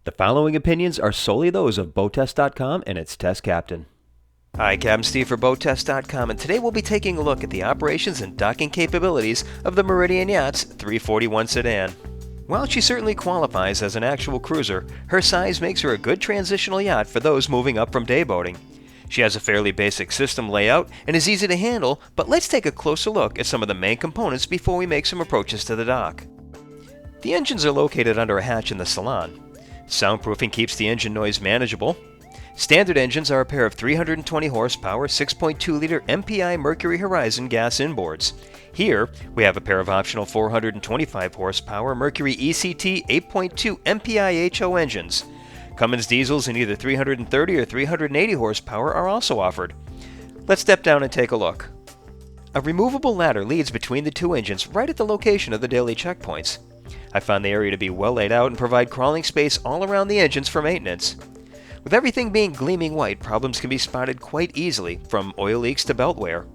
The following opinions are solely those of BoatTEST.com and its test captain. Hi, Captain Steve for BoatTEST.com, and today we'll be taking a look at the operations and docking capabilities of the Meridian Yachts 341 Sedan. While she certainly qualifies as an actual cruiser, her size makes her a good transitional yacht for those moving up from day boating. She has a fairly basic system layout and is easy to handle, but let's take a closer look at some of the main components before we make some approaches to the dock. The engines are located under a hatch in the salon. Soundproofing keeps the engine noise manageable. Standard engines are a pair of 320 horsepower, 6.2-liter MPI Mercury Horizon gas inboards. Here, we have a pair of optional 425 horsepower Mercury ECT 8.2 MPI HO engines. Cummins diesels in either 330 or 380 horsepower are also offered. Let's step down and take a look. A removable ladder leads between the two engines right at the location of the daily checkpoints. I found the area to be well laid out and provide crawling space all around the engines for maintenance. With everything being gleaming white, problems can be spotted quite easily, from oil leaks to belt wear.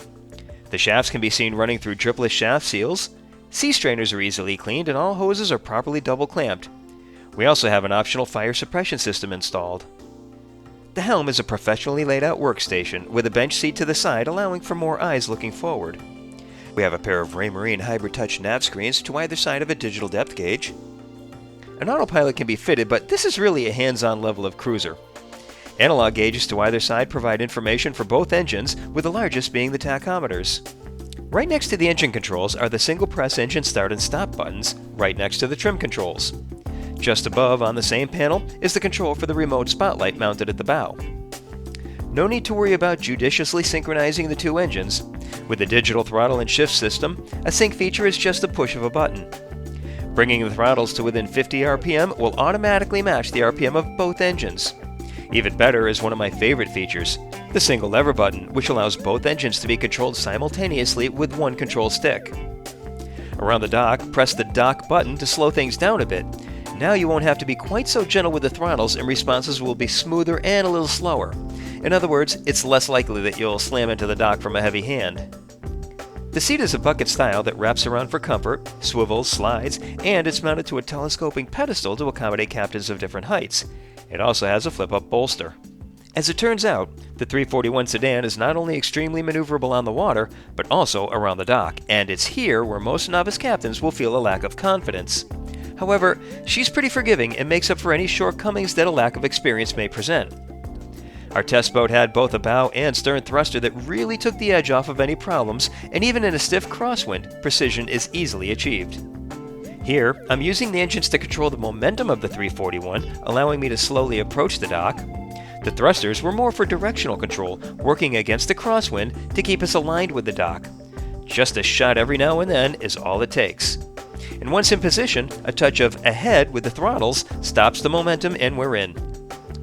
The shafts can be seen running through dripless shaft seals. Sea strainers are easily cleaned and all hoses are properly double clamped. We also have an optional fire suppression system installed. The Helm is a professionally laid out workstation with a bench seat to the side, allowing for more eyes looking forward. We have a pair of Raymarine Hybrid Touch nav screens to either side of a digital depth gauge. An autopilot can be fitted, but this is really a hands-on level of cruiser. Analog gauges to either side provide information for both engines, with the largest being the tachometers. Right next to the engine controls are the single-press engine start and stop buttons, right next to the trim controls. Just above, on the same panel, is the control for the remote spotlight mounted at the bow. No need to worry about judiciously synchronizing the two engines. With the digital throttle and shift system, a sync feature is just a push of a button. Bringing the throttles to within 50 RPM will automatically match the RPM of both engines. Even better is one of my favorite features, the single lever button, which allows both engines to be controlled simultaneously with one control stick. Around the dock, press the dock button to slow things down a bit. Now you won't have to be quite so gentle with the throttles, and responses will be smoother and a little slower. In other words, it's less likely that you'll slam into the dock from a heavy hand. The seat is a bucket style that wraps around for comfort, swivels, slides, and it's mounted to a telescoping pedestal to accommodate captains of different heights. It also has a flip-up bolster. As it turns out, the 341 Sedan is not only extremely maneuverable on the water, but also around the dock, and it's here where most novice captains will feel a lack of confidence. However, she's pretty forgiving and makes up for any shortcomings that a lack of experience may present. Our test boat had both a bow and stern thruster that really took the edge off of any problems, and even in a stiff crosswind, precision is easily achieved. Here, I'm using the engines to control the momentum of the 341, allowing me to slowly approach the dock. The thrusters were more for directional control, working against the crosswind to keep us aligned with the dock. Just a shot every now and then is all it takes. And once in position, a touch of ahead with the throttles stops the momentum and we're in.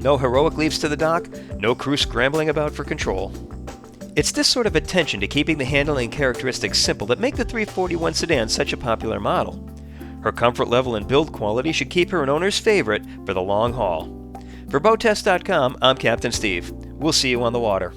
No heroic leaps to the dock, no crew scrambling about for control. It's this sort of attention to keeping the handling characteristics simple that make the 341 Sedan such a popular model. Her comfort level and build quality should keep her an owner's favorite for the long haul. For BoatTEST.com, I'm Captain Steve. We'll see you on the water.